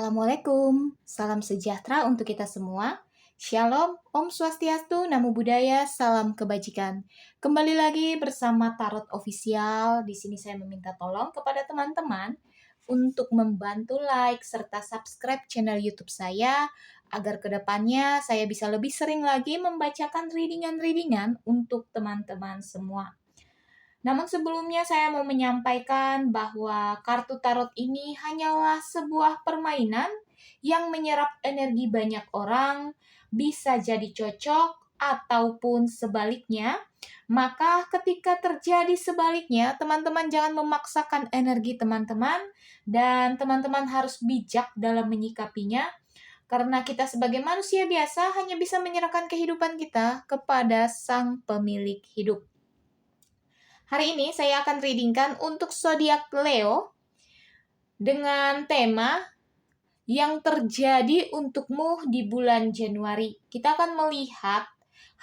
Assalamualaikum, salam sejahtera untuk kita semua. Shalom, Om Swastiastu, Namo Buddhaya, salam kebajikan. Kembali lagi bersama Tarot Official. Di sini saya meminta tolong kepada teman-teman untuk membantu like serta subscribe channel YouTube saya agar kedepannya saya bisa lebih sering lagi membacakan readingan-readingan untuk teman-teman semua. Namun sebelumnya saya mau menyampaikan bahwa kartu tarot ini hanyalah sebuah permainan yang menyerap energi banyak orang, bisa jadi cocok ataupun sebaliknya. Maka ketika terjadi sebaliknya, teman-teman jangan memaksakan energi teman-teman dan teman-teman harus bijak dalam menyikapinya. Karena kita sebagai manusia biasa hanya bisa menyerahkan kehidupan kita kepada Sang Pemilik Hidup. Hari ini saya akan readingkan untuk zodiak Leo dengan tema yang terjadi untukmu di bulan Januari. Kita akan melihat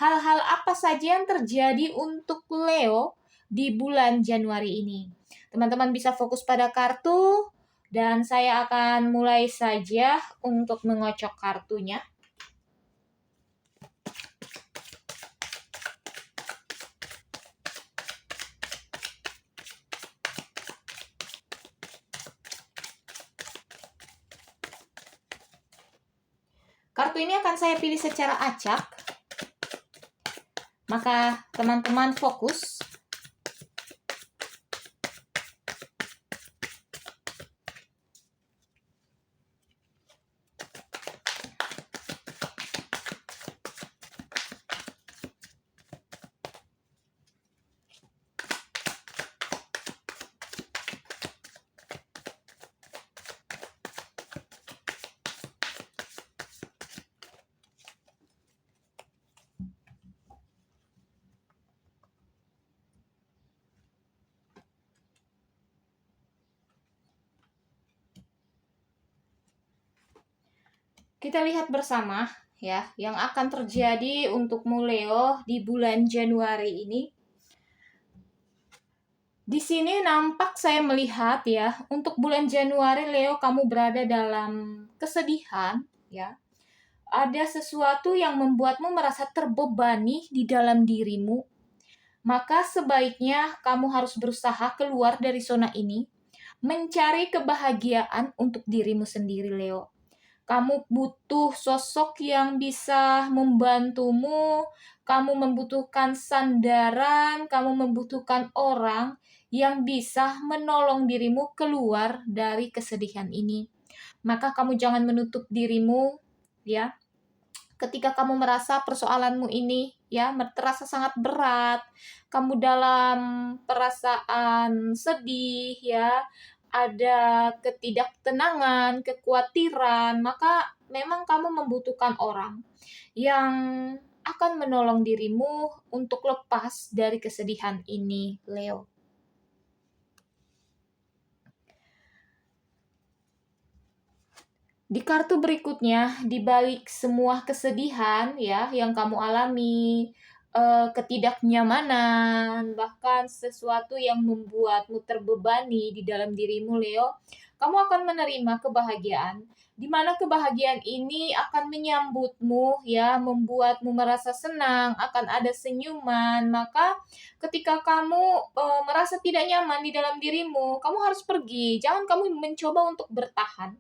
hal-hal apa saja yang terjadi untuk Leo di bulan Januari ini. Teman-teman bisa fokus pada kartu dan saya akan mulai saja untuk mengocok kartunya. Kartu ini akan saya pilih secara acak. Maka teman-teman fokus. Kita lihat bersama ya yang akan terjadi untukmu Leo di bulan Januari ini. Di sini nampak saya melihat ya, untuk bulan Januari Leo kamu berada dalam kesedihan ya. Ada sesuatu yang membuatmu merasa terbebani di dalam dirimu. Maka sebaiknya kamu harus berusaha keluar dari zona ini, mencari kebahagiaan untuk dirimu sendiri Leo. Kamu butuh sosok yang bisa membantumu, kamu membutuhkan sandaran, kamu membutuhkan orang yang bisa menolong dirimu keluar dari kesedihan ini. Maka kamu jangan menutup dirimu, ya. Ketika kamu merasa persoalanmu ini, ya, terasa sangat berat, kamu dalam perasaan sedih, ya, ada ketidaktenangan, kekhawatiran, maka memang kamu membutuhkan orang yang akan menolong dirimu untuk lepas dari kesedihan ini, Leo. Di kartu berikutnya, di balik semua kesedihan ya yang kamu alami, ketidaknyamanan, bahkan sesuatu yang membuatmu terbebani di dalam dirimu, Leo, kamu akan menerima kebahagiaan, di mana kebahagiaan ini akan menyambutmu, ya, membuatmu merasa senang, akan ada senyuman. Maka ketika kamu merasa tidak nyaman di dalam dirimu, kamu harus pergi. Jangan kamu mencoba untuk bertahan.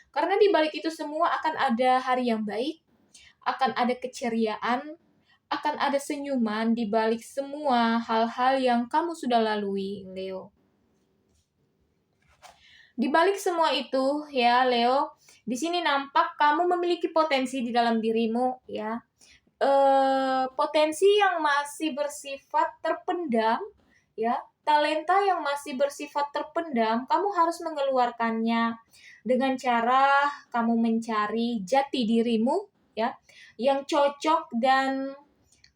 Karena di balik itu semua akan ada hari yang baik, akan ada keceriaan, akan ada senyuman di balik semua hal-hal yang kamu sudah lalui, Leo. Di balik semua itu, ya, Leo, di sini nampak kamu memiliki potensi di dalam dirimu, ya. Potensi yang masih bersifat terpendam, ya. Talenta yang masih bersifat terpendam, kamu harus mengeluarkannya dengan cara kamu mencari jati dirimu, ya, yang cocok dan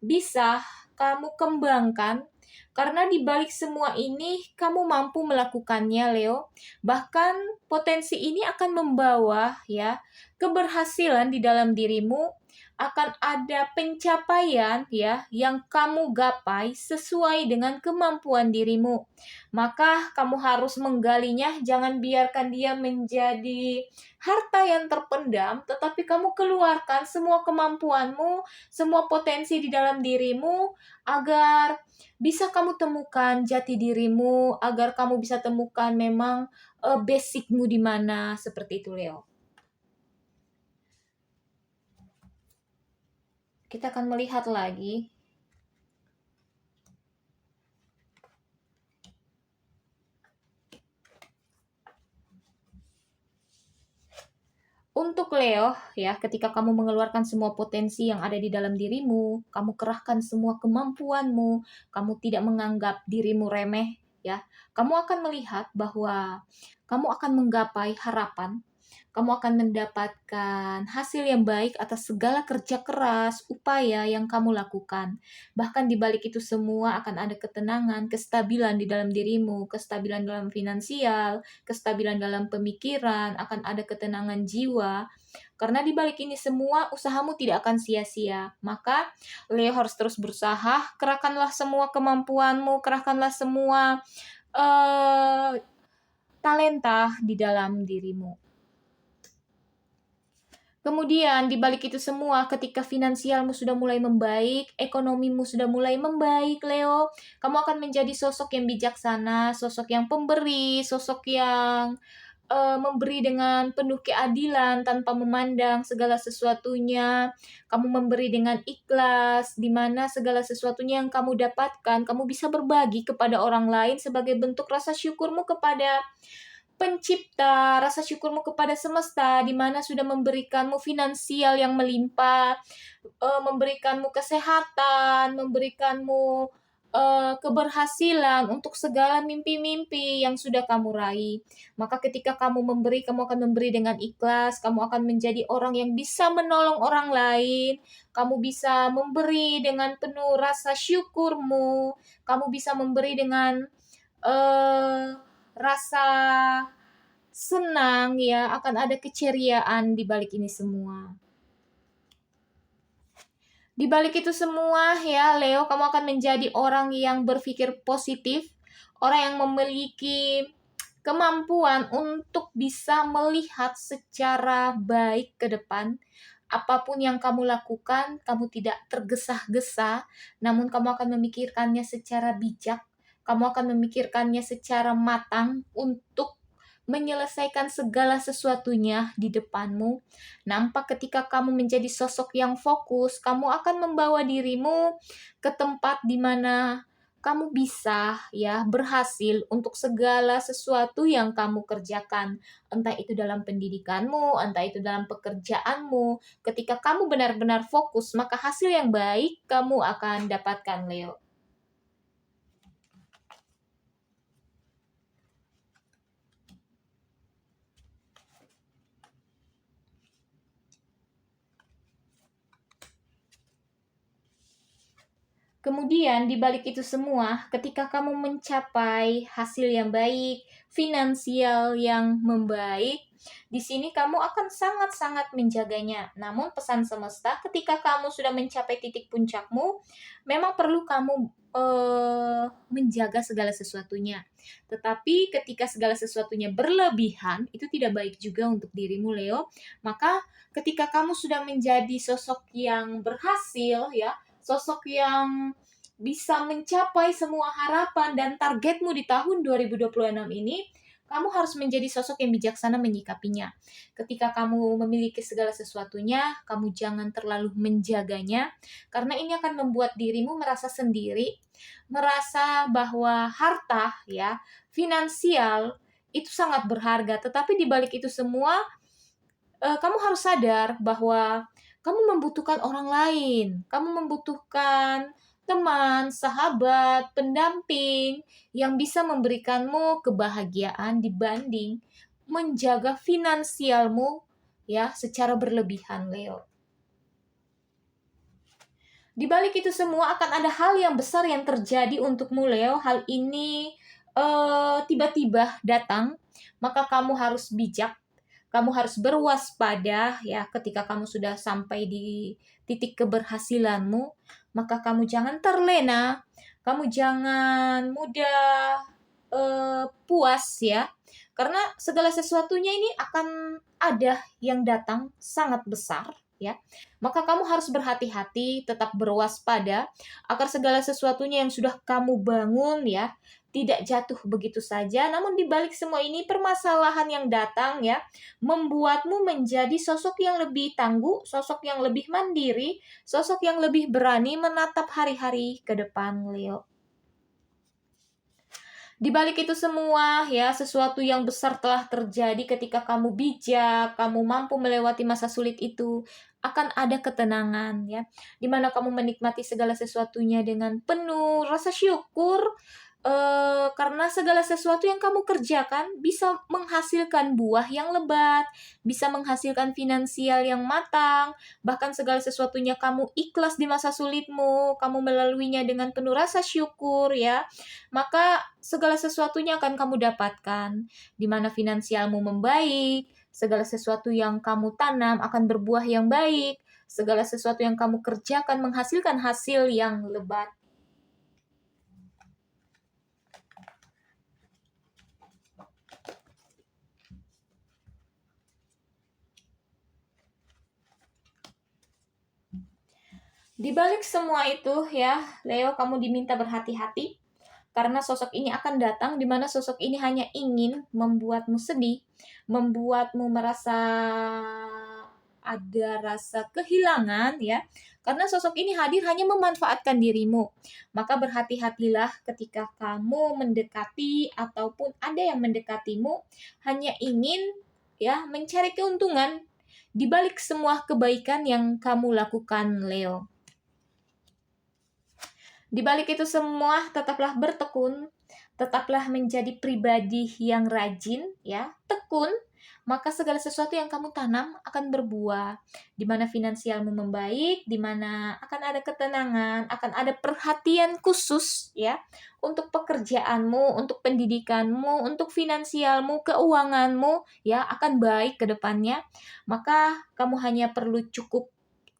bisa kamu kembangkan. Karena di balik semua ini, kamu mampu melakukannya, Leo. Bahkan potensi ini akan membawa ya keberhasilan di dalam dirimu, akan ada pencapaian ya yang kamu gapai sesuai dengan kemampuan dirimu. Maka kamu harus menggalinya, jangan biarkan dia menjadi harta yang terpendam, tetapi kamu keluarkan semua kemampuanmu, semua potensi di dalam dirimu agar bisa kamu temukan jati dirimu, agar kamu bisa temukan memang basicmu di mana, seperti itu Leo. Kita akan melihat lagi. Untuk Leo, ya, ketika kamu mengeluarkan semua potensi yang ada di dalam dirimu, kamu kerahkan semua kemampuanmu, kamu tidak menganggap dirimu remeh, ya, kamu akan melihat bahwa kamu akan menggapai harapan, kamu akan mendapatkan hasil yang baik atas segala kerja keras, upaya yang kamu lakukan. Bahkan di balik itu semua akan ada ketenangan, kestabilan di dalam dirimu, kestabilan dalam finansial, kestabilan dalam pemikiran, akan ada ketenangan jiwa. Karena di balik ini semua, usahamu tidak akan sia-sia. Maka, Leo harus terus berusaha, kerahkanlah semua kemampuanmu, kerahkanlah semua talenta di dalam dirimu. Kemudian di balik itu semua, ketika finansialmu sudah mulai membaik, ekonomimu sudah mulai membaik, Leo, kamu akan menjadi sosok yang bijaksana, sosok yang pemberi, sosok yang memberi dengan penuh keadilan tanpa memandang segala sesuatunya. Kamu memberi dengan ikhlas, di mana segala sesuatunya yang kamu dapatkan, kamu bisa berbagi kepada orang lain sebagai bentuk rasa syukurmu kepada Pencipta, rasa syukurmu kepada semesta, di mana sudah memberikanmu finansial yang melimpah, memberikanmu kesehatan, memberikanmu keberhasilan untuk segala mimpi-mimpi yang sudah kamu raih. Maka ketika kamu memberi, kamu akan memberi dengan ikhlas, kamu akan menjadi orang yang bisa menolong orang lain, kamu bisa memberi dengan penuh rasa syukurmu, kamu bisa memberi dengan rasa senang, ya, akan ada keceriaan di balik ini semua. Di balik itu semua, ya, Leo, kamu akan menjadi orang yang berpikir positif, orang yang memiliki kemampuan untuk bisa melihat secara baik ke depan. Apapun yang kamu lakukan, kamu tidak tergesa-gesa, namun kamu akan memikirkannya secara bijak, kamu akan memikirkannya secara matang untuk menyelesaikan segala sesuatunya di depanmu. Nampak ketika kamu menjadi sosok yang fokus, kamu akan membawa dirimu ke tempat di mana kamu bisa ya berhasil untuk segala sesuatu yang kamu kerjakan. Entah itu dalam pendidikanmu, entah itu dalam pekerjaanmu. Ketika kamu benar-benar fokus, maka hasil yang baik kamu akan dapatkan, Leo. Kemudian di balik itu semua, ketika kamu mencapai hasil yang baik, finansial yang membaik, di sini kamu akan sangat-sangat menjaganya. Namun pesan semesta, ketika kamu sudah mencapai titik puncakmu, memang perlu kamu menjaga segala sesuatunya. Tetapi ketika segala sesuatunya berlebihan, itu tidak baik juga untuk dirimu, Leo. Maka ketika kamu sudah menjadi sosok yang berhasil, ya, sosok yang bisa mencapai semua harapan dan targetmu di tahun 2026 ini, kamu harus menjadi sosok yang bijaksana menyikapinya. Ketika kamu memiliki segala sesuatunya, kamu jangan terlalu menjaganya, karena ini akan membuat dirimu merasa sendiri, merasa bahwa harta, ya, finansial itu sangat berharga. Tetapi di balik itu semua, kamu harus sadar bahwa kamu membutuhkan orang lain, kamu membutuhkan teman, sahabat, pendamping yang bisa memberikanmu kebahagiaan dibanding menjaga finansialmu ya secara berlebihan, Leo. Di balik itu semua akan ada hal yang besar yang terjadi untukmu, Leo. Hal ini tiba-tiba datang, maka kamu harus bijak. kamu harus berwaspada ya ketika kamu sudah sampai di titik keberhasilanmu, maka kamu jangan terlena, kamu jangan mudah puas ya. Karena segala sesuatunya ini akan ada yang datang sangat besar ya. Maka kamu harus berhati-hati, tetap berwaspada agar segala sesuatunya yang sudah kamu bangun ya tidak jatuh begitu saja. Namun di balik semua ini permasalahan yang datang ya membuatmu menjadi sosok yang lebih tangguh, sosok yang lebih mandiri, sosok yang lebih berani menatap hari-hari ke depan, Leo. Di balik itu semua ya, sesuatu yang besar telah terjadi ketika kamu bijak, kamu mampu melewati masa sulit itu, akan ada ketenangan ya, di mana kamu menikmati segala sesuatunya dengan penuh rasa syukur, karena segala sesuatu yang kamu kerjakan bisa menghasilkan buah yang lebat, bisa menghasilkan finansial yang matang, bahkan segala sesuatunya kamu ikhlas di masa sulitmu, kamu melaluinya dengan penuh rasa syukur ya, maka segala sesuatunya akan kamu dapatkan, di mana finansialmu membaik, segala sesuatu yang kamu tanam akan berbuah yang baik, segala sesuatu yang kamu kerjakan menghasilkan hasil yang lebat. Di balik semua itu ya, Leo, kamu diminta berhati-hati karena sosok ini akan datang di mana sosok ini hanya ingin membuatmu sedih, membuatmu merasa ada rasa kehilangan ya. Karena sosok ini hadir hanya memanfaatkan dirimu. Maka berhati-hatilah ketika kamu mendekati ataupun ada yang mendekatimu hanya ingin ya mencari keuntungan di balik semua kebaikan yang kamu lakukan, Leo. Di balik itu semua, tetaplah bertekun, tetaplah menjadi pribadi yang rajin, ya, tekun, maka segala sesuatu yang kamu tanam akan berbuah, di mana finansialmu membaik, di mana akan ada ketenangan, akan ada perhatian khusus, ya, untuk pekerjaanmu, untuk pendidikanmu, untuk finansialmu, keuanganmu, ya, akan baik ke depannya. Maka kamu hanya perlu cukup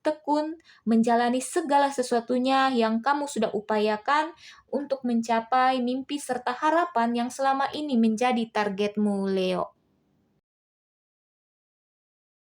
tekun menjalani segala sesuatunya yang kamu sudah upayakan untuk mencapai mimpi serta harapan yang selama ini menjadi targetmu, Leo.